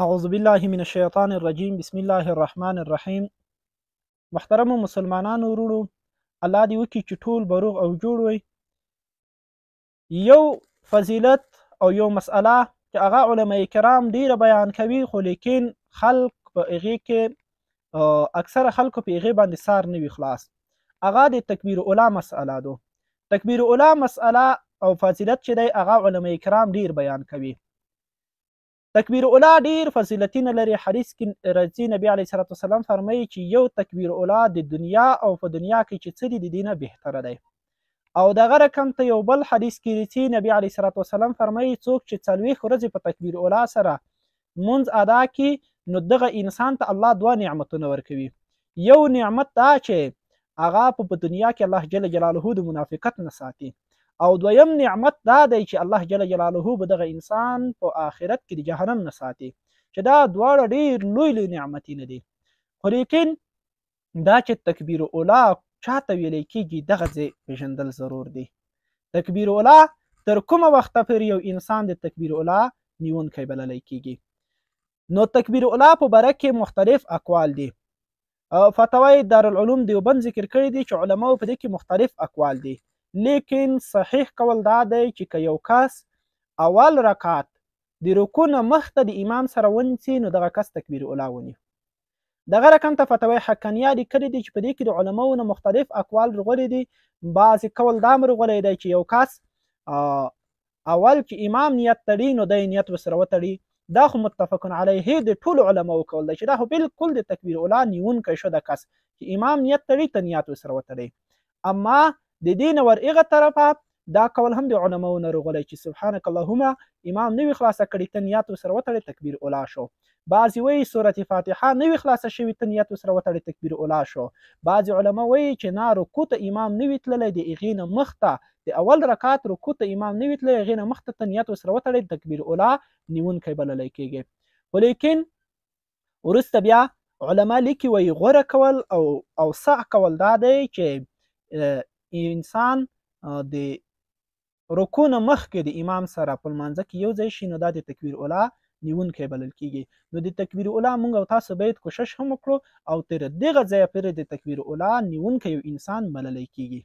اعوذ بالله من الشیطان الرجیم بسم الله الرحمن الرحیم. محترمو مسلمانانو ورونو، الله دې وکړي چې ټول به روغ او جوړ وي. یو فضیلت او یو مسئله چې هغه علما کرام ډیره بیان کوي، خو لیکن خلق په هغې کې اکثره خلکو په هغې باندې سار نه وي خلاص. هغه د تکبیر اولا مسئله ده. تکبیر اولا مسئله او فضیلت چې دی هغه علما کرام ډیر بیان کوي. تکبیر اولا ډیر فضیلتونه لري. حدیث کې راځي نبی علیه الصلاه والسلام فرمایي چې یو تکبیر اولا د دنیا او په دنیا کې چې څه دي د دې نه بهتره دی. او دغه رقم ته یو بل حدیث کې راځي نبی علیه الصلاه والسلام فرمایي څوک چې 40 ورځې په تکبیر اولا سره منځ ادا کړي نو دغه انسان ته الله دوه نعمتونه ورکوي. یو نعمت دا چې هغه په دنیا کې الله جل جلاله د منافقت نه ساتي، او دویم نعمت دا دی چې الله جل جلاله به دغه انسان په آخرت کې د جهنم نه ساتي، چې دا دواړه ډیر لوی لوی نعمتونه دي. خو لیکن دا چې تکبیر اولا چاته ویلی کېږي دغه ځای پېژندل ضرور دی. تکبیر اولا تر کومه وخته پورې یو انسان د تکبیر اولا نیونکی بللی کېږي. نو تکبیر اولا په باره کې مختلف اقوال دي. فتاوی دارالعلوم دیوبند ذکر کړی دي چې علماو په دې کې مختلف اقوال دي، لیکن صحیح قول دا دی چې که یو کس اول رکعت د رکوع نه مخته د امام سره ونیسي نو دغه کس تکبیر اولا ونی. دغه رقم ته فتاوی حقانیه لیکلي دي چې په دې کې د علماو نه مختلف اقوال رغولي دي. بعضې قول دا هم رغولی دی چې یو کس اول چې امام نیت تړي نو دی نیت ورسره وتړي. دا خو متفقن علیه د ټولو علماو قول دی چې دا خو بالکل د تکبیر اولا نیونکی شو د کس چې امام نیت تړي ته نیت ورسره وتړي. اما د دې نه ور هغه طرفه دا قول هم د علماو نه رغولی چې سبحانک اللهم امام نوي خلاصه کړي ته نیت ورسره وتړي تکبیر اولا شو. بعضې وایي سورت فاتحه نوي خلاصه شوي ته نیت ورسره وتړي تکبیر اولا شو. بعضې علما وایي چې نه رکوع ته امام نوي تللی د هغې نه مخته د اول رکعت رکوع ته امام نوي تللی هغې نه مخته ته نیت ورسره وتړي تکبیر اولا نیونکی بللی کېږي. خو لیکن وروسته بیا علما لیکي وایي غوره کول او اوسع کول دا دی چې انسان د رکوع نه مخکې د امام سره په لمانځه کې یو ځای شي نو دا د تکبیر اولا نیونکی بلل کېږي. نو د تکبیر اولا موږ او تاسو باید کوشش هم وکړو او تر دغه ځایه پورې د تکبیر اولا نیونکی یو انسان بللی کېږي.